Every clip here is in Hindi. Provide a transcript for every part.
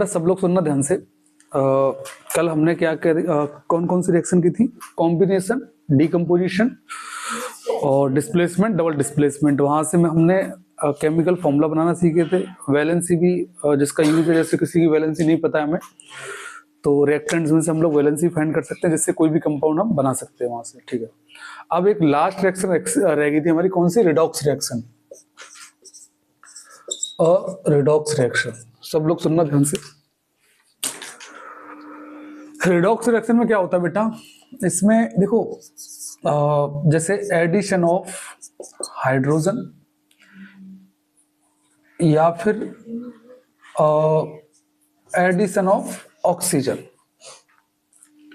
बेटा सब लोग सुनना ध्यान से। कल हमने क्या कौन कौन सी रिएक्शन की थी? कॉम्बिनेशन, डीकम्पोजिशन और डिस्प्लेसमेंट, डबल डिस्प्लेसमेंट। वहां से में हमने केमिकल फॉर्मूला बनाना सीखे थे। वैलेंसी भी जिसका यूज है, जैसे किसी की वैलेंसी नहीं पता है हमें, तो रिएक्टेंट्स में से हम लोग वैलेंसी फाइंड कर सकते हैं, जिससे कोई भी कंपाउंड हम बना सकते हैं वहां से। ठीक है, अब एक लास्ट रिएक्शन रह गई थी हमारी, कौन सी? Redox reaction. रिडॉक्स रिएक्शन सब लोग सुनना ध्यान से। रिडॉक्स रिएक्शन में क्या होता है बेटा? इसमें देखो जैसे एडिशन ऑफ हाइड्रोजन या फिर एडिशन ऑफ ऑक्सीजन,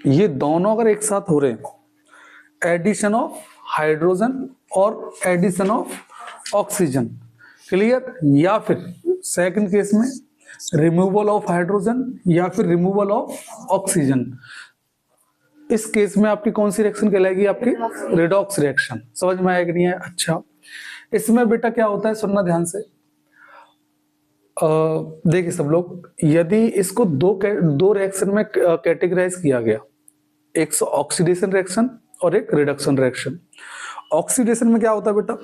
ये दोनों अगर एक साथ हो रहे हैं, एडिशन ऑफ हाइड्रोजन और एडिशन ऑफ ऑक्सीजन, क्लियर? या फिर सेकंड केस में रिमूवल ऑफ हाइड्रोजन या फिर रिमूवल ऑफ ऑक्सीजन, इस केस में आपकी कौन सी रिएक्शन कहलाएगी? आपकी रिडॉक्स रिएक्शन। समझ में आया कि नहीं है? अच्छा, इसमें बेटा क्या होता है, सुनना ध्यान से। देखिए सब लोग, यदि इसको दो रिएक्शन में कैटेगराइज किया गया, एक ऑक्सीडेशन रिएक्शन और एक रिडक्शन रिएक्शन। ऑक्सीडेशन में क्या होता है बेटा?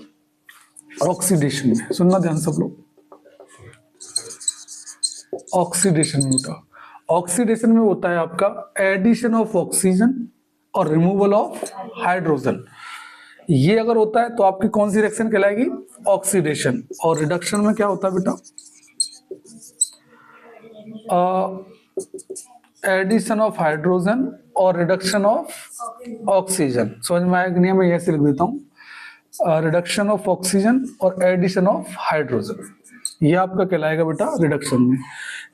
ऑक्सीडेशन में सुनना ध्यान सब लोग, ऑक्सीडेशन में होता, ऑक्सीडेशन में होता है आपका एडिशन ऑफ ऑक्सीजन और रिमूवल ऑफ हाइड्रोजन। ये अगर होता है तो आपकी कौन सी रिएक्शन कहलाएगी? ऑक्सीडेशन। और रिडक्शन में क्या होता है बेटा? एडिशन ऑफ हाइड्रोजन और रिडक्शन ऑफ ऑक्सीजन। समझ में आया कि नहीं? मैं ऐसे लिख देता हूं, रिडक्शन ऑफ ऑक्सीजन और एडिशन ऑफ हाइड्रोजन, ये आपका कहलाएगा बेटा रिडक्शन में।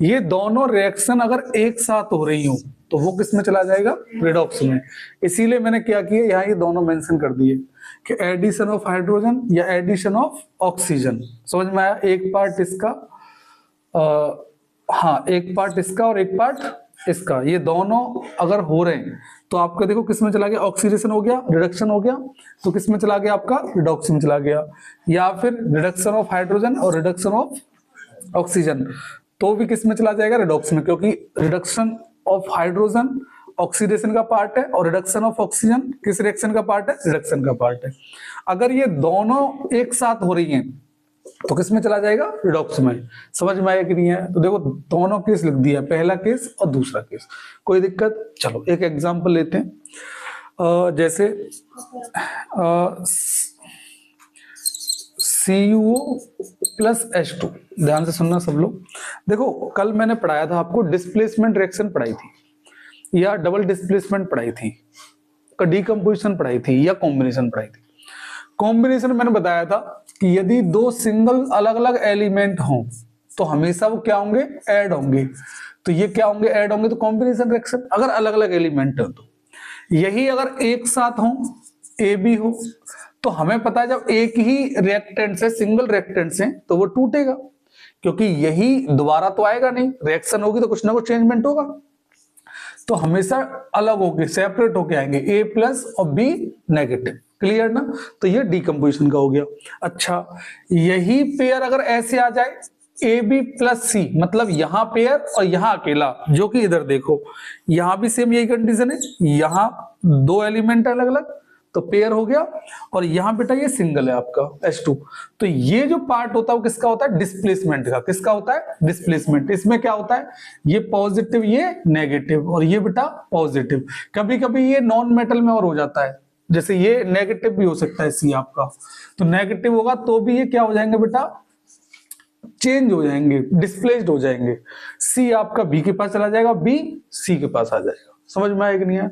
ये दोनों रिएक्शन अगर एक साथ हो रही हो तो वो किस में चला जाएगा? रिडॉक्स में। इसीलिए मैंने क्या किया, यहाँ ये दोनों मेंशन कर दिए कि एडिशन ऑफ हाइड्रोजन या एडिशन ऑफ ऑक्सीजन। समझ में आया? एक पार्ट इसका, हाँ एक पार्ट इसका और एक पार्ट इसका, ये दोनों अगर हो रहे हैं तो आपका देखो किस में चला गया? ऑक्सीडेशन हो गया, रिडक्शन हो गया, तो किस में चला गया? आपका रिडॉक्स में चला गया। या फिर रिडक्शन ऑफ हाइड्रोजन और रिडक्शन ऑफ ऑक्सीजन, तो भी किस में चला जाएगा? रिडॉक्स में, क्योंकि रिडक्शन ऑफ हाइड्रोजन ऑक्सीडेशन का पार्ट है और रिडक्शन ऑफ ऑक्सीजन किस रिएक्शन का पार्ट है? रिडक्शन का पार्ट है। अगर ये दोनों एक साथ हो रही हैं तो किस में चला जाएगा? रिडॉक्स में। समझ में आया कि नहीं है? तो देखो दोनों केस लिख दिया, पहला केस और दूसरा केस, कोई दिक्कत? चलो एक एग्जांपल लेते हैं, जैसे CuO प्लस H2। ध्यान से सुनना सब लोग। देखो कल मैंने पढ़ाया था आपको, डिस्प्लेसमेंट रिएक्शन पढ़ाई थी या डबल डिस्प्लेसमेंट पढ़ाई थी, डीकम्पोजिशन पढ़ाई थी या कॉम्बिनेशन पढ़ाई थी। कॉम्बिनेशन मैंने बताया था कि यदि दो सिंगल अलग अलग एलिमेंट हों तो हमेशा वो क्या होंगे? ऐड होंगे। तो ये क्या होंगे? ऐड होंगे, तो कॉम्बिनेशन रिएक्शन। अगर अलग अलग एलिमेंट हो तो, यही अगर एक साथ हो, ए बी हो, तो हमें पता है जब एक ही रिएक्टेंट से, सिंगल रिएक्टेंट से, तो वो टूटेगा, क्योंकि यही दोबारा तो आएगा नहीं, रिएक्शन होगी तो कुछ ना कुछ चेंजमेंट होगा, तो हमेशा अलग होके, सेपरेट होके आएंगे, ए प्लस और बी नेगेटिव। क्लियर ना? तो ये डीकम्पोजिशन का हो गया। अच्छा, यही पेयर अगर ऐसे आ जाए, ए बी प्लस सी, मतलब यहां पेयर और यहां अकेला, जो कि इधर देखो यहां भी सेम यही कंडीशन है, यहां दो एलिमेंट अलग अलग तो पेयर हो गया, और यहां बेटा ये सिंगल है आपका H2। तो ये जो पार्ट होता है वो किसका होता है? डिस्प्लेसमेंट का। किसका होता है? डिस्प्लेसमेंट। इसमें क्या होता है? ये पॉजिटिव, ये नेगेटिव, और ये बेटा पॉजिटिव। कभी कभी ये नॉन मेटल में और हो जाता है, जैसे ये नेगेटिव भी हो सकता है सी आपका, तो नेगेटिव होगा तो भी ये क्या हो जाएंगे बेटा? चेंज हो जाएंगे, डिस्प्लेस्ड हो जाएंगे। सी आपका बी के पास चला जाएगा, बी सी के पास आ जाएगा। समझ में आया कि नहीं है?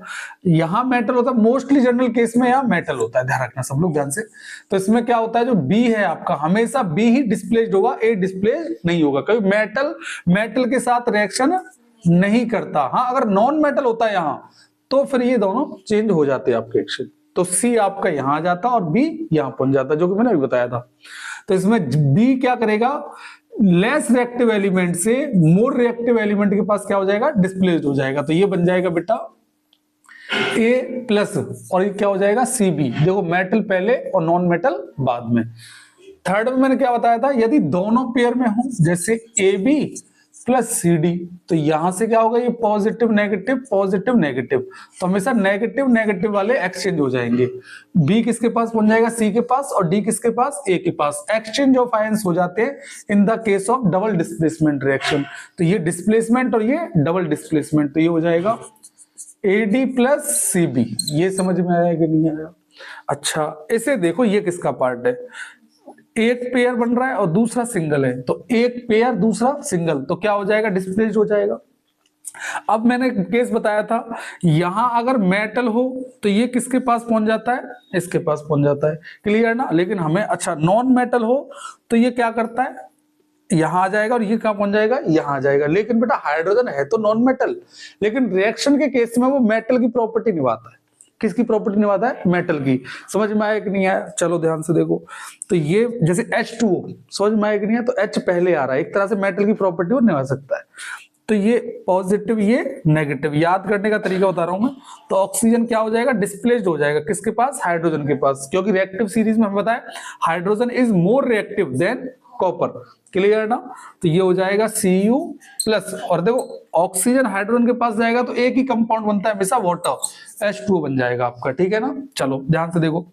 यहां मेटल होता है, मोस्टली जनरल केस में यहां मेटल होता है, ध्यान रखना सब लोग ध्यान से। तो इसमें क्या होता है, जो बी है आपका, हमेशा बी ही डिस्प्लेस्ड होगा, ए डिस्प्लेस्ड नहीं होगा। कभी मेटल के साथ रिएक्शन नहीं करता। हाँ अगर नॉन मेटल होता है यहां तो फिर ये दोनों चेंज हो जाते हैं आपके एक्शन। तो सी आपका यहां आ जाता और बी यहां पहुंच जाता, जो कि मैंने अभी बताया था। तो इसमें बी क्या करेगा? लेस रिएक्टिव एलिमेंट से मोर रिएक्टिव एलिमेंट के पास क्या हो जाएगा? डिस्प्लेस्ड हो जाएगा। तो ये बन जाएगा बेटा ए प्लस, और ये क्या हो जाएगा? C B. देखो मेटल पहले और नॉन मेटल बाद में। थर्ड में मैंने क्या बताया था? यदि दोनों पेयर में हो, जैसे A B plus C D. तो यहां से क्या होगा, ये पॉजिटिव नेगेटिव, तो हमेशा नेगेटिव नेगेटिव वाले एक्सचेंज हो जाएंगे। बी किसके पास पहुंच जाएगा, सी के पास, और डी किसके पास, ए के पास। एक्सचेंज ऑफ आयंस हो जाते हैं in the case of double displacement reaction. तो ये डिस्प्लेसमेंट और ये डबल डिस्प्लेसमेंट, तो ये हो जाएगा एडी प्लस सी बी। ये समझ में आया कि नहीं आया? अच्छा, इसे देखो, ये किसका पार्ट है, एक पेयर बन रहा है और दूसरा सिंगल है, तो एक पेयर दूसरा सिंगल, तो क्या हो जाएगा, डिस्प्लेस्ड हो जाएगा। अब मैंने केस बताया था, यहां अगर मेटल हो तो ये किसके पास पहुंच जाता है, इसके पास पहुंच जाता है, क्लियर ना। लेकिन हमें, अच्छा, नॉन मेटल हो तो ये क्या करता है, यहां आ जाएगा और ये कहां पहुंच जाएगा, यहां आ जाएगा। लेकिन बेटा हाइड्रोजन है तो नॉन मेटल, लेकिन रिएक्शन के केस में वो मेटल की प्रॉपर्टी निभाता है। किसकी प्रॉपर्टी निभाता है, मेटल की। समझ में आया कि नहीं आया? चलो ध्यान से देखो, तो ये जैसे H2O, समझ में आया कि नहीं है? तो H पहले आ रहा है, एक तरह से मेटल की प्रॉपर्टी वो निभा सकता है। तो ये पॉजिटिव, ये नेगेटिव, याद करने का तरीका बता रहा हूं मैं। तो ऑक्सीजन क्या हो जाएगा, डिस्प्लेस्ड हो जाएगा, किसके पास, हाइड्रोजन के पास, क्योंकि रिएक्टिव सीरीज में हमें बताया hydrogen is more reactive than copper, clear ना। तो ये हो जाएगा Cu प्लस, और देखो ऑक्सीजन हाइड्रोजन के पास जाएगा तो एक ही कंपाउंड बनता है हमेशा, वाटर, H2O बन जाएगा आपका, ठीक है ना। चलो ध्यान से देखो,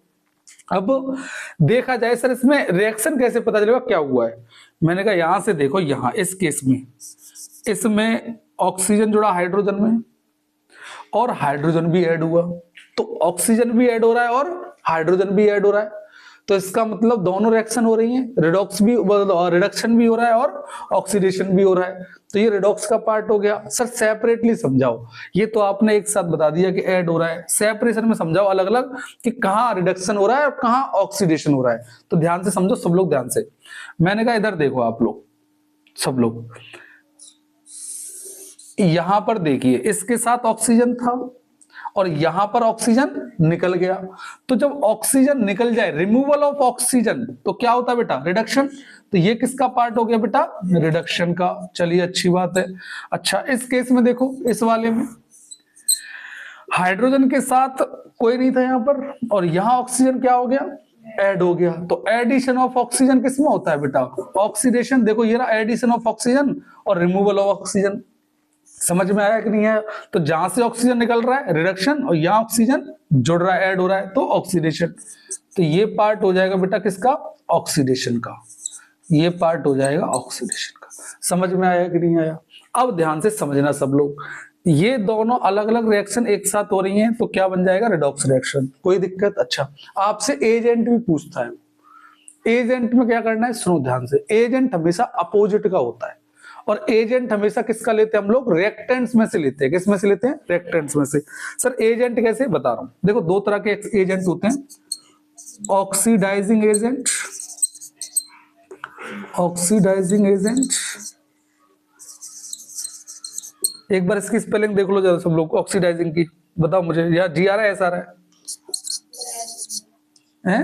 अब देखा जाए सर इसमें रिएक्शन कैसे पता चलेगा क्या हुआ है। मैंने कहा यहां से देखो, यहां इस केस में इसमें ऑक्सीजन जुड़ा हाइड्रोजन में और हाइड्रोजन भी ऐड हुआ, तो ऑक्सीजन भी ऐड हो रहा है और हाइड्रोजन भी ऐड हो रहा है। तो इसका मतलब दोनों रिएक्शन हो रही हैं, रिडक्शन भी हो रहा है और ऑक्सीडेशन भी हो रहा है। तो ये रिडॉक्स का पार्ट हो गया। सर सेपरेटली समझाओ, ये तो आपने एक साथ बता दिया कि ऐड हो रहा है, सेपरेशन में समझाओ अलग अलग कि कहाँ रिडक्शन हो रहा है और कहाँ ऑक्सीडेशन हो रहा है। तो ध्यान से समझो सब लोग, ध्यान से। मैंने कहा इधर देखो आप लोग, सब लोग यहां पर देखिए, इसके साथ ऑक्सीजन था और यहां पर ऑक्सीजन निकल गया। तो जब ऑक्सीजन निकल जाए, रिमूवल ऑफ ऑक्सीजन, तो क्या होता है बेटा, रिडक्शन। तो ये किसका पार्ट हो गया बेटा, रिडक्शन का। चलिए अच्छी बात है। अच्छा, इस केस में देखो, इस वाले में हाइड्रोजन के साथ कोई नहीं था यहां पर, और यहां ऑक्सीजन क्या हो गया, ऐड हो गया। तो एडिशन ऑफ ऑक्सीजन किसमें होता है बेटा, ऑक्सीडेशन। देखो ये रहा एडिशन ऑफ ऑक्सीजन और रिमूवल ऑफ ऑक्सीजन। समझ में आया कि नहीं आया? तो जहां से ऑक्सीजन निकल रहा है रिडक्शन, और यहां ऑक्सीजन जुड़ रहा है, ऐड हो रहा है, तो ऑक्सीडेशन। तो ये पार्ट हो जाएगा बेटा किसका, ऑक्सीडेशन का। ये पार्ट हो जाएगा ऑक्सीडेशन का। समझ में आया कि नहीं आया? अब ध्यान से समझना सब लोग, ये दोनों अलग अलग रिएक्शन एक साथ हो रही हैं तो क्या बन जाएगा, रिडॉक्स रिएक्शन। कोई दिक्कत? अच्छा, आपसे एजेंट भी पूछता है, एजेंट में क्या करना है, सुनो ध्यान से। एजेंट हमेशा अपोजिट का होता है, और एजेंट हमेशा किसका लेते हैं हम लोग, रिएक्टेंट्स में से लेते हैं। किस में से लेते हैं, रिएक्टेंट्स में से। सर एजेंट कैसे, बता रहा हूं। देखो दो तरह के एजेंट होते हैं, ऑक्सीडाइजिंग एजेंट, ऑक्सीडाइजिंग एजेंट। एक बार इसकी स्पेलिंग देख लो जरा सब लोग, ऑक्सीडाइजिंग की बताओ मुझे, या जी आ रहा है, एस आ रहा है?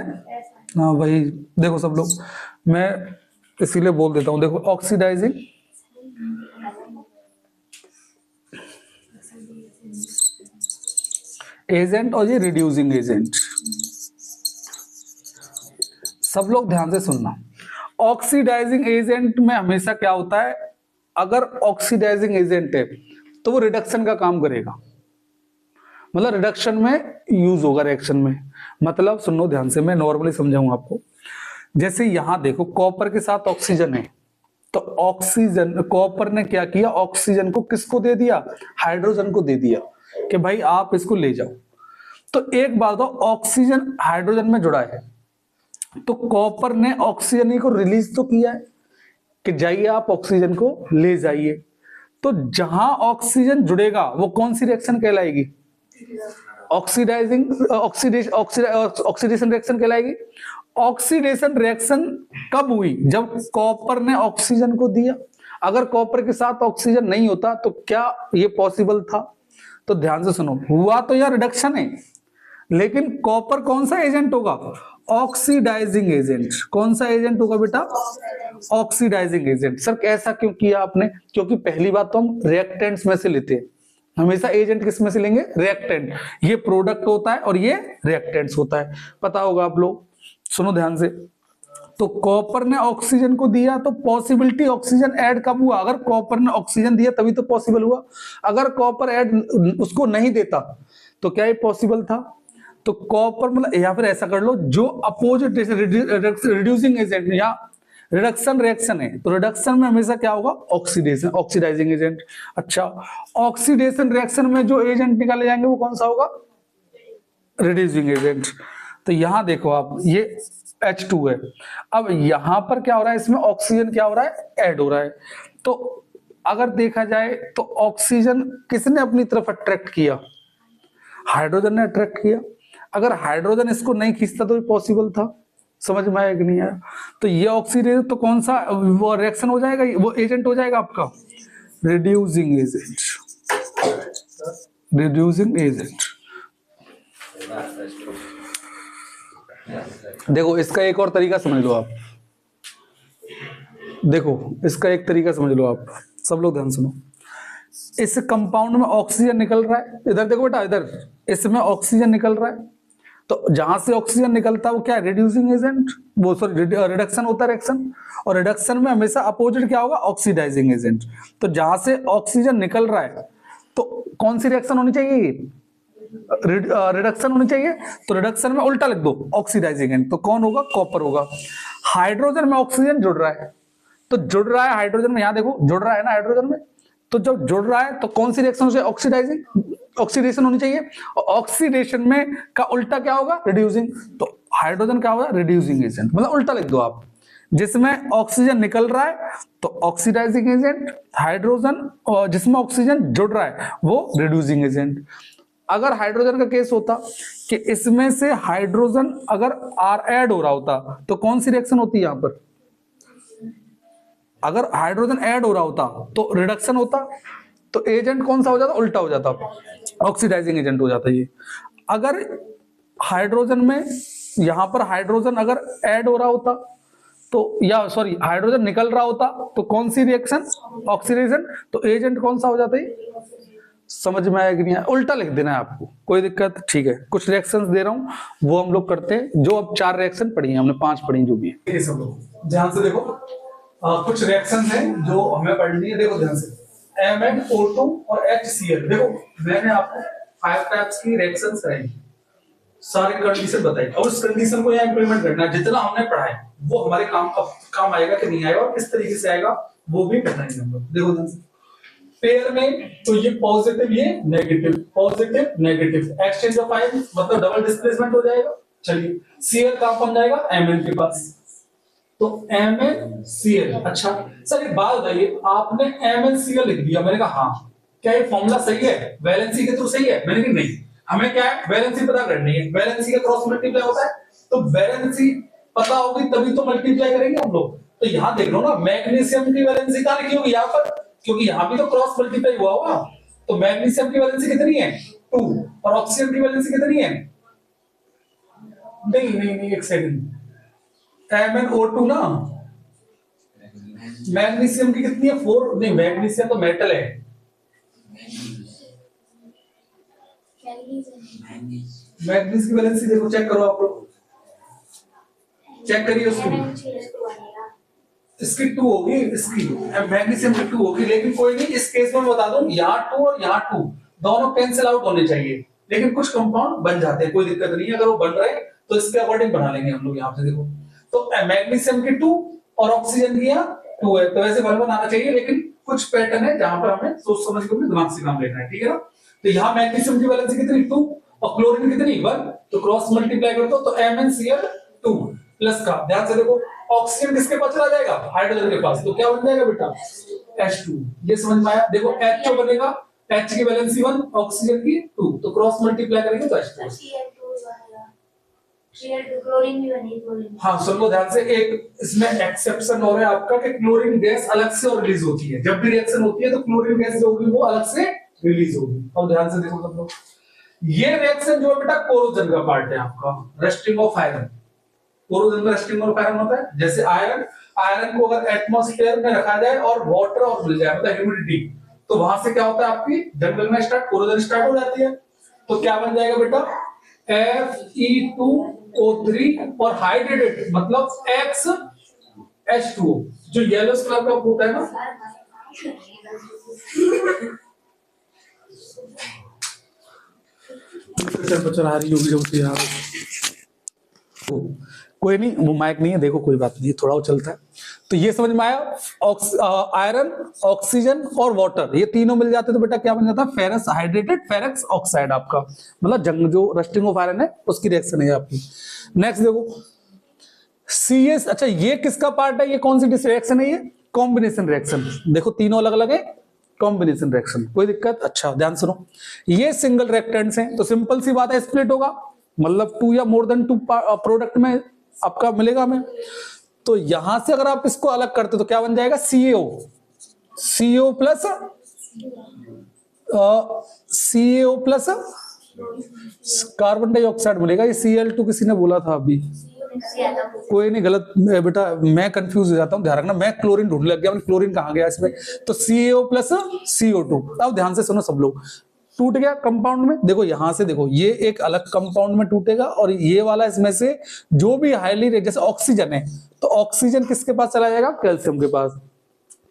हाँ भाई, देखो सब लोग, मैं इसीलिए बोल देता हूं। देखो ऑक्सीडाइजिंग एजेंट और ये रिड्यूसिंग एजेंट। सब लोग ध्यान से सुनना, ऑक्सीडाइजिंग एजेंट में हमेशा क्या होता है, अगर ऑक्सीडाइजिंग एजेंट है तो वो रिडक्शन का काम करेगा, मतलब रिडक्शन में यूज होगा रिएक्शन में। मतलब सुनो ध्यान से, मैं नॉर्मली समझाऊंगा आपको। जैसे यहां देखो, कॉपर के साथ ऑक्सीजन है, तो ऑक्सीजन, कॉपर ने क्या किया, ऑक्सीजन को किसको दे दिया, हाइड्रोजन को दे दिया कि भाई आप इसको ले जाओ। तो एक बात हो, ऑक्सीजन हाइड्रोजन में जुड़ा है, तो कॉपर ने ऑक्सीजन को रिलीज तो किया है कि जाइए आप ऑक्सीजन को ले जाइए। तो जहां ऑक्सीजन जुड़ेगा वो कौन सी रिएक्शन कहलाएगी, ऑक्सीडाइजिंग ऑक्सीडेशन रिएक्शन कहलाएगी। ऑक्सीडेशन रिएक्शन कब हुई, जब कॉपर ने ऑक्सीजन को दिया। अगर कॉपर के साथ ऑक्सीजन नहीं होता तो क्या ये पॉसिबल था? तो ध्यान से सुनो, हुआ तो यार रिडक्शन है, लेकिन कॉपर कौन सा एजेंट होगा, ऑक्सीडाइजिंग एजेंट। कौन सा एजेंट होगा बेटा, ऑक्सीडाइजिंग एजेंट। सर ऐसा क्यों किया आपने, क्योंकि पहली बात तो हम रिएक्टेंट्स में से लेते हैं, हमेशा एजेंट किस में से लेंगे, रिएक्टेंट। ये प्रोडक्ट होता है और ये रिएक्टेंट्स होता है, पता होगा आप लोग। सुनो ध्यान से, तो कॉपर ने ऑक्सीजन को दिया तो पॉसिबिलिटी ऑक्सीजन ऐड कब हुआ, अगर कॉपर ने ऑक्सीजन दिया तभी तो पॉसिबल हुआ, अगर कॉपर ऐड उसको नहीं देता तो क्या ये पॉसिबल था। तो कॉपर मतलब, या फिर ऐसा कर लो, जो अपोजिट रिड्यूसिंग एजेंट या रिडक्शन रिएक्शन है, तो रिडक्शन में हमेशा क्या होगा, ऑक्सीडेशन, ऑक्सीडाइजिंग एजेंट। अच्छा, ऑक्सीडेशन रिएक्शन में जो एजेंट निकाले जाएंगे वो कौन सा होगा, रिड्यूसिंग एजेंट। तो यहां देखो आप, ये H2 है, अब यहां पर क्या हो रहा है, इसमें ऑक्सीजन क्या हो रहा है, ऐड हो रहा है। तो अगर देखा जाए तो ऑक्सीजन किसने अपनी तरफ अट्रैक्ट किया, हाइड्रोजन ने अट्रैक्ट किया। अगर हाइड्रोजन इसको नहीं खींचता तो पॉसिबल था, समझ में आया कि नहीं आया। तो ये ऑक्सीडेशन तो कौन सा वो रिएक्शन हो जाएगा, वो एजेंट हो जाएगा आपका रिड्यूसिंग एजेंट, रिड्यूसिंग एजेंट। देखो इसका एक और तरीका समझ लो आप, देखो इसका एक तरीका समझ लो आप, सब लोग ध्यान सुनो। इस कंपाउंड में ऑक्सीजन निकल रहा है, इधर देखो बेटा, इधर इसमें ऑक्सीजन निकल रहा है, तो जहां से ऑक्सीजन निकलता है वो क्या है, रिड्यूसिंग एजेंट, वो सॉरी रिडक्शन होता है रिएक्शन, और रिडक्शन में हमेशा अपोजिट क्या होगा, ऑक्सीडाइजिंग एजेंट। तो जहां से ऑक्सीजन निकल रहा है तो कौन सी रिएक्शन होनी चाहिए, रिडक्शन होनी चाहिए। तो रिडक्शन में उल्टा लिख दो, ऑक्सीडाइजिंग एजेंट, तो कौन होगा, कॉपर होगा। हाइड्रोजन में ऑक्सीजन जुड़ रहा है, तो जुड़ रहा है हाइड्रोजन में, यहां देखो जुड़ रहा है ना हाइड्रोजन में, तो जब जुड़ रहा है तो कौन सी रिएक्शन से, ऑक्सीडाइजिंग, ऑक्सीडेशन होनी चाहिए। ऑक्सीडेशन में का उल्टा क्या होगा, रिड्यूसिंग, तो हाइड्रोजन क्या होगा, रिड्यूसिंग एजेंट, मतलब उल्टा लिख दो आप। जिसमें ऑक्सीजन निकल रहा है तो ऑक्सीडाइजिंग एजेंट, हाइड्रोजन और जिसमें ऑक्सीजन जुड़ रहा है वो रिड्यूसिंग एजेंट। अगर हाइड्रोजन का केस होता कि इसमें से हाइड्रोजन अगर आर ऐड हो रहा होता तो कौन सी रिएक्शन होती है यहां पर, अगर हाइड्रोजन ऐड हो रहा होता तो रिडक्शन होता, तो एजेंट कौन सा हो जाता, उल्टा हो जाता, ऑक्सीडाइजिंग एजेंट हो जाता ये। अगर हाइड्रोजन में, यहां पर हाइड्रोजन अगर ऐड हो रहा होता तो, या सॉरी हाइड्रोजन निकल रहा होता तो कौन सी रिएक्शन, ऑक्सीडेशन, तो एजेंट कौन सा हो जाता है, समझ में आया कि नहीं आया, उल्टा लिख देना है आपको, कोई दिक्कत, ठीक है। कुछ रिएक्शंस दे रहा हूं वो हम लोग करते हैं, जो अब 4 रिएक्शन पढ़ी हैं हमने, 5 पढ़ी जो भी है, सब लोग ध्यान से देखो। कुछ रिएक्शंस हैं जो हमें पढ़नी है, देखो ध्यान से, MnO2 और HCl। देखो मैंने आपको 5 टाइप्स की रिएक्शंस कराई, सारे कंडीशन बताई, और उस कंडीशन को यहाँ इंप्लीमेंट करना है। जितना हमने पढ़ा है वो हमारे काम आएगा कि नहीं आएगा, और किस तरीके से आएगा वो भी बताएंगे हम लोग। देखो ध्यान से, पेयर में तो ये पॉजिटिव, ये negative, positive negative, exchange of ion मतलब डबल डिस्प्लेसमेंट हो जाएगा। चलिए Cl कहां पहुंच जाएगा, Mn के पास, तो MnCl। अच्छा सर एक बात बताइए, आपने MnCl लिख दिया, मैंने कहा हाँ, क्या ये फॉर्मूला सही है, वैलेंसी के थ्रू सही है, मैंने कहा नहीं, हमें क्या है, वैलेंसी पता करनी है, वैलेंसी का क्रॉस मल्टीप्लाई होता है, तो वैलेंसी पता होगी तभी तो मल्टीप्लाई करेंगे हम लोग। तो यहां देख लो ना, मैग्नीशियम की वैलेंसी कहां लिखी होगी, यहां पर, क्योंकि यहां भी तो क्रॉस मल्टीप्लाई हुआ होगा। तो मैग्नीशियम की वैलेंसी कितनी है, 2, और ऑक्सीजन की वैलेंसी कितनी है, नहीं एक सेकंड, MnO2 ना, मैग्नीशियम की कितनी है, 4, नहीं मैग्नीशियम तो मेटल है, मैग्नीज की वैलेंसी देखो, चेक करो आप लोग, चेक करिए उसकी, इसकी 2 होगी, इसकी मैग्नीशियम की 2 होगी, लेकिन कोई नहीं, इस केस में बता दूं, यहाँ 2 और यहाँ 2 दोनों कैंसिल आउट होने चाहिए, लेकिन कुछ कंपाउंड बन जाते हैं, कोई दिक्कत नहीं है, अगर वो बन रहे हैं तो इसके अकॉर्डिंग बना लेंगे हम लोग। यहाँ से देखो, तो मैग्नीशियम की 2 और ऑक्सीजन की 2 है, तो वैसे 1 आना चाहिए, लेकिन कुछ पैटर्न है जहां पर हमें सोच समझ के दिमाग से काम लेना है, ठीक है ना। तो यहाँ मैग्नीशियम की वैलेंसी कितनी, 2, और क्लोरीन कितनी, 1, तो क्रॉस मल्टीप्लाई कर दो, तो MnCl2 प्लस का, ध्यान से देखो, ऑक्सीजन किसके पास चला जाएगा, हाइड्रोजन के पास, तो क्या बन जाएगा बेटा, H2। ये समझ में आया, देखो HO बनेगा, H की वैलेंसी 1, ऑक्सीजन की 2, तो क्रॉस मल्टीप्लाई करेंगे तो H2। क्लोरीन भी बनेगी। हाँ सुन लो ध्यान से, एक इसमें एक्सेप्शन हो रहा है आपका कि क्लोरीन गैस अलग से और रिलीज होती है, जब भी रिएक्शन होती है तो क्लोरीन गैस जो होगी वो अलग से रिलीज होगी। और ध्यान से देखो सब लोग, ये रिएक्शन जो है बेटा कोरोजन का पार्ट है आपका, रस्टिंग ऑफ आयरन, कोरोजन में रस्टिंग ऑफ आयरन होता है। जैसे आयरन को अगर एटमॉस्फेयर में रखा जाए और वाटर और मिल जाए, मतलब ह्यूमिडिटी, तो वहां से क्या होता है, आपकी जंगल में कोरोजन स्टार्ट हो जाती है। तो क्या बन जाएगा बेटा, Fe2O3 और हाइड्रेटेड मतलब X H2O, जो येलो कलर का होता है ना, चला रही होगी यार, कोई नहीं, वो माइक नहीं है, देखो कोई बात नहीं, थोड़ा वो चलता है। तो ये समझ में आया, आयरन, ऑक्सीजन और वाटर, ये तीनों मिल जाते तो बेटा क्या बन जाता है, फेरस हाइड्रेटेड फेरस ऑक्साइड आपका, मतलब जंग जो रस्टिंग ऑफ आयरन है उसकी रिएक्शन है आपकी। नेक्स्ट देखो CS, अच्छा ये किसका पार्ट है, ये कौन सी रिएक्शन है, ये कॉम्बिनेशन रिएक्शन। देखो तीनों अलग अलग है, कॉम्बिनेशन रिएक्शन, कोई दिक्कत। अच्छा ध्यान सुनो, ये सिंगल रिएक्टेंट्स हैं तो सिंपल सी बात है, स्प्लिट होगा, मतलब 2 या मोर देन 2 प्रोडक्ट में आपका मिलेगा हमें। तो यहां से अगर आप इसको अलग करते तो क्या बन जाएगा, CO प्लस कार्बन डाइऑक्साइड मिलेगा। ये Cl2 किसी ने बोला था अभी, कोई नहीं, गलत बेटा, मैं कंफ्यूज हो जाता हूँ, ध्यान रखना, मैं क्लोरीन ढूंढने लग गया, क्लोरीन कहाँ गया इसमें, तो CaO प्लस CO2। अब ध्यान से सुनो सब लोग, टूट गया कंपाउंड में, देखो यहां से देखो, ये एक अलग कंपाउंड में टूटेगा, और ये वाला इसमें से जो भी हाईली, जैसे ऑक्सीजन है तो ऑक्सीजन किसके पास चला जाएगा, कैल्शियम के पास।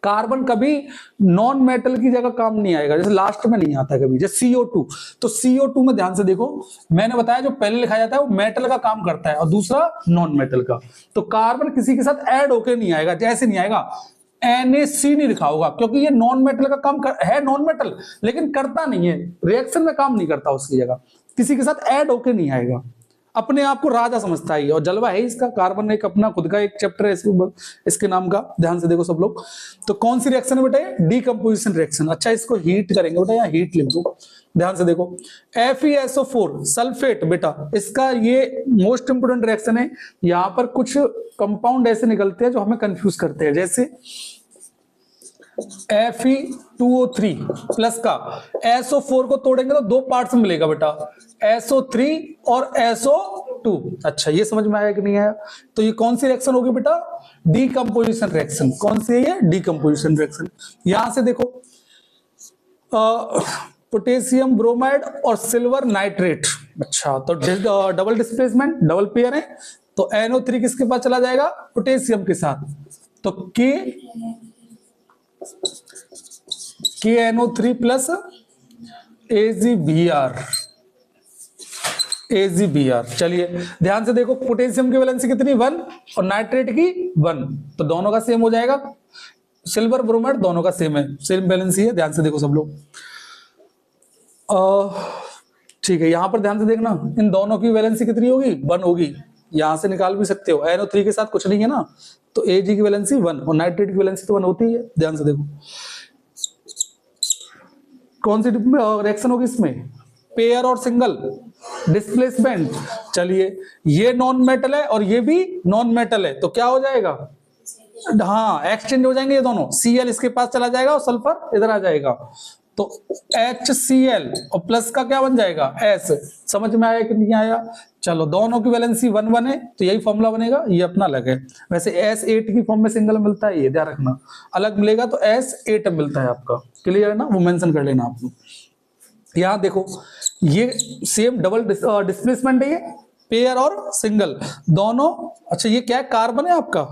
कार्बन कभी नॉन मेटल की जगह काम नहीं आएगा, जैसे लास्ट में नहीं आता कभी, जैसे CO2, तो CO2 में ध्यान से देखो, मैंने बताया जो पहले लिखा जाता है वो मेटल का काम करता है और दूसरा नॉन मेटल का। तो कार्बन किसी के साथ ऐड होके नहीं आएगा, जैसे नहीं आएगा, NaC नहीं लिखा होगा, क्योंकि ये नॉन मेटल का काम है, नॉन मेटल लेकिन करता नहीं है, रिएक्शन में काम नहीं करता, उसकी जगह किसी के साथ ऐड होके नहीं आएगा, अपने आप को राजा समझता है, और जलवा है इसका। कार्बन एक अपना खुद का एक चैप्टर है इसके नाम का, ध्यान से देखो सब लोग। तो कौन सी रिएक्शन है बेटा, ये डीकंपोजिशन रिएक्शन। अच्छा इसको हीट करेंगे बेटा, यहाँ हीट लिख दो, ध्यान से देखो, FeSO4 सल्फेट, बेटा इसका ये मोस्ट इंपोर्टेंट रिएक्शन है। यहाँ पर कुछ कंपाउंड ऐसे निकलते हैं जो हमें कंफ्यूज करते हैं, जैसे Fe2O3 प्लस का SO4 को तोड़ेंगे तो 2 पार्ट्स में मिलेगा बेटा, SO3 और SO2। अच्छा ये समझ में आया कि नहीं आया, तो ये कौन सी रिएक्शन होगी बेटा, डीकंपोजिशन रिएक्शन। कौन सी है ये, डीकंपोजिशन रिएक्शन। यहां से देखो, पोटेशियम ब्रोमाइड और सिल्वर नाइट्रेट, अच्छा तो डबल डिस्प्लेसमेंट, डबल पेयर है, तो NO3 किसके पास चला जाएगा, पोटेशियम के साथ, तो KNO3 प्लस AgBr। चलिए ध्यान से देखो, पोटेशियम की वैलेंसी कितनी, 1 और नाइट्रेट की 1, तो दोनों का सेम हो जाएगा, सिल्वर ब्रोमाइड दोनों का सेम है, सेम वैलेंसी है, ध्यान से देखो सब लोग। ठीक है, यहां पर ध्यान से देखना, इन दोनों की वैलेंसी कितनी होगी, 1 होगी, यहां से निकाल भी सकते हो, NO3 के साथ कुछ नहीं है ना, तो Ag की वैलेंसी 1 और नाइट्रेट की वैलेंसी तो 1 होती है, ध्यान से देखो। कौन सी रिएक्शन होगी इसमें, पेयर और सिंगल, डिस्प्लेसमेंट। चलिए ये नॉन मेटल है और ये भी नॉन मेटल है, तो क्या हो जाएगा, हाँ एक्सचेंज हो जाएंगे ये दोनों, Cl इसके पास चला जाएगा और सल्फर इधर आ जाएगा, तो HCl और प्लस का क्या बन जाएगा, S। समझ में आया कि नहीं आया, चलो दोनों की वैलेंसी 1 1 है, तो यही फॉर्मूला बनेगा, ये अपना अलग है। वैसे S8 की फॉर्म में सिंगल मिलता है, ये ध्यान रखना, अलग मिलेगा तो S8 मिलता है आपका, क्लियर है ना, वो मेंशन कर लेना आप लोग। यहां देखो ये सेम डबल डिस्प्लेसमेंट है, ये पेयर और सिंगल दोनों। अच्छा ये क्या है, कार्बन है आपका,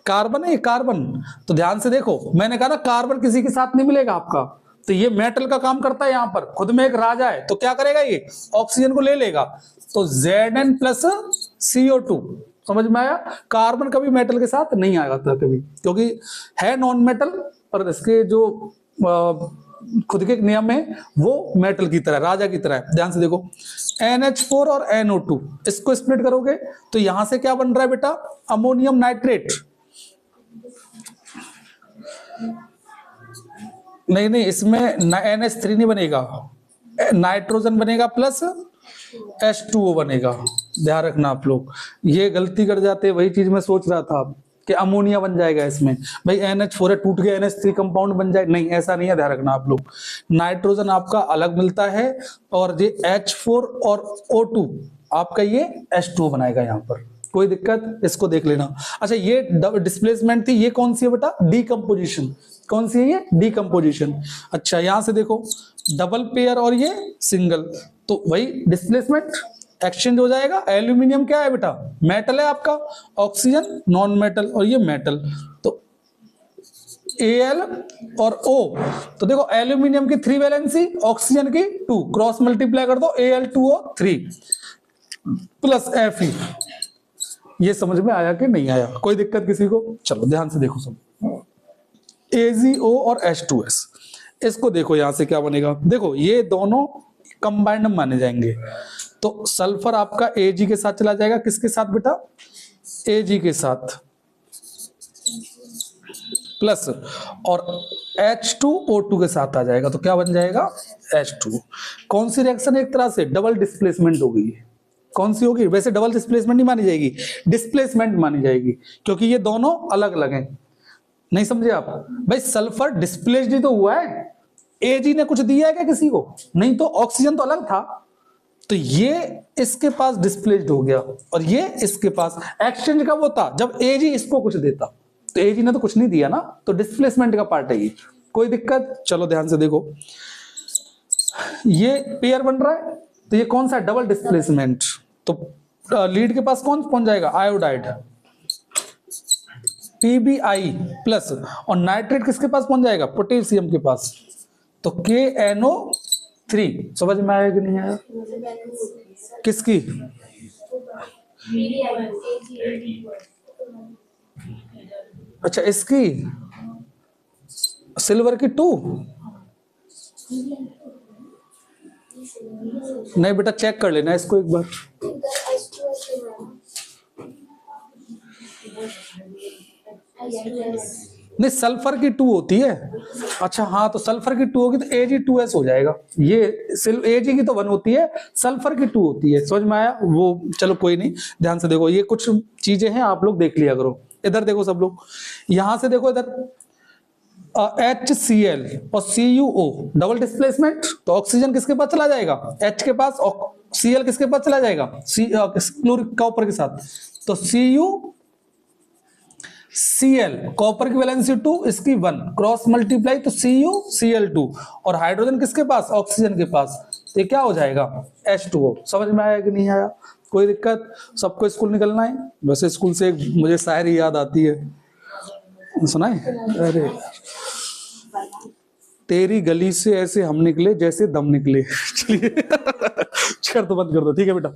कार्बन है, कार्बन, तो ध्यान से देखो, मैंने कहा ना कार्बन किसी के साथ नहीं मिलेगा आपका, तो ये मेटल का काम करता है, यहां पर खुद में एक राजा है, तो क्या करेगा, ये ऑक्सीजन को ले लेगा, तो Zn प्लस CO2। समझ में आया, कार्बन कभी मेटल के साथ नहीं आएगा था कभी, क्योंकि है नॉन मेटल, पर इसके जो खुद के नियम है वो मेटल की तरह, राजा की तरह है। ध्यान से देखो, NH4 और NO2 इसको स्प्लिट करोगे तो यहां से क्या बन रहा है बेटा, अमोनियम नाइट्रेट, नहीं इसमें NH3 नहीं बनेगा, नाइट्रोजन बनेगा प्लस H2O बनेगा, ध्यान रखना आप लोग, ये गलती कर जाते हैं, वही चीज मैं सोच रहा था कि अमोनिया बन जाएगा इसमें, भाई NH4 है टूट गया NH3 कंपाउंड बन जाए, नहीं ऐसा नहीं है, ध्यान रखना आप लोग, नाइट्रोजन आपका अलग मिलता है और ये H4 और O2 आपका ये H2O बनाएगा यहाँ पर, कोई दिक्कत, इसको देख लेना। अच्छा ये डिस्प्लेसमेंट थी, ये कौन सी है बेटा, डीकंपोजिशन। कौन सी है ये, डीकंपोजिशन। अच्छा यहां से देखो, डबल पेयर और ये सिंगल, तो वही डिस्प्लेसमेंट, एक्सचेंज हो जाएगा। एल्यूमिनियम क्या है बेटा, मेटल है आपका, ऑक्सीजन नॉन मेटल, और ये मेटल, तो Al और O। तो देखो एल्यूमिनियम की 3 वैलेंसी, ऑक्सीजन की 2, क्रॉस मल्टीप्लाई कर दो Al2O3 प्लस Fe। ये समझ में आया कि नहीं आया, कोई दिक्कत किसी को? चलो ध्यान से देखो सब, AgO और H2S, इसको देखो यहां से क्या बनेगा। देखो ये दोनों कंबाइंड माने जाएंगे, तो सल्फर आपका Ag के साथ चला जाएगा, किसके साथ बेटा, Ag के साथ, प्लस और H2O2 के साथ आ जाएगा, तो क्या बन जाएगा, H2। कौन सी रिएक्शन, एक तरह से डबल डिस्प्लेसमेंट होगी। कौन सी होगी, वैसे डबल डिस्प्लेसमेंट नहीं मानी जाएगी, डिस्प्लेसमेंट मानी जाएगी, क्योंकि ये दोनों अलग अलग हैं। नहीं समझे आप भाई, सल्फर डिस्प्लेस्ड ही तो हुआ है, Ag ने कुछ दिया है क्या किसी को, नहीं, तो ऑक्सीजन तो अलग था, तो ये इसके पास डिस्प्लेस्ड हो गया और ये इसके पास। एक्सचेंज कब होता, जब Ag इसको कुछ देता, तो Ag ने तो कुछ नहीं दिया ना, तो डिस्प्लेसमेंट का पार्ट है ये। कोई दिक्कत? चलो ध्यान से देखो, ये पेयर बन रहा है, तो ये कौन सा, डबल डिस्प्लेसमेंट, तो लीड के पास कौन पहुंच जाएगा, आयोडाइड, PbI प्लस, और नाइट्रेट किसके पास पहुंच जाएगा, पोटेशियम के पास, तो KNO3। समझ में आया कि नहीं आया? किसकी, अच्छा इसकी, सिल्वर की 2, नहीं बेटा चेक कर लेना इसको एक बार। नहीं सल्फर की 2 होती है, अच्छा हाँ, तो सल्फर की 2 होगी तो Ag2S हो जाएगा। ये Ag की तो 1 होती है, सल्फर की 2 होती है। समझ में आया वो? चलो कोई नहीं, ध्यान से देखो, ये कुछ चीजें हैं आप लोग देख लिया करो। इधर देखो सब लोग, यहां से देखो इधर, HCl और CuO डबल डिस्प्लेसमेंट, तो ऑक्सीजन किसके पास चला जाएगा, H के पास, और Cl किसके पास चला जाएगा, क्लोरिक कॉपर के साथ, तो CuCl, कॉपर की वैलेंसी 2, इसकी 1, क्रॉस मल्टीप्लाई, तो CuCl2, और हाइड्रोजन किसके पास, ऑक्सीजन के पास, तो ये क्या हो जाएगा, H2O। समझ में आया कि नहीं आया? कोई दिक्कत? सबको स्कूल निकलना है। वैसे स्कूल से मुझे शायरी याद आती है, सुनाए, अरे तेरी गली से ऐसे हम निकले जैसे दम निकले। चलिए, तो बंद कर दो, ठीक है बेटा।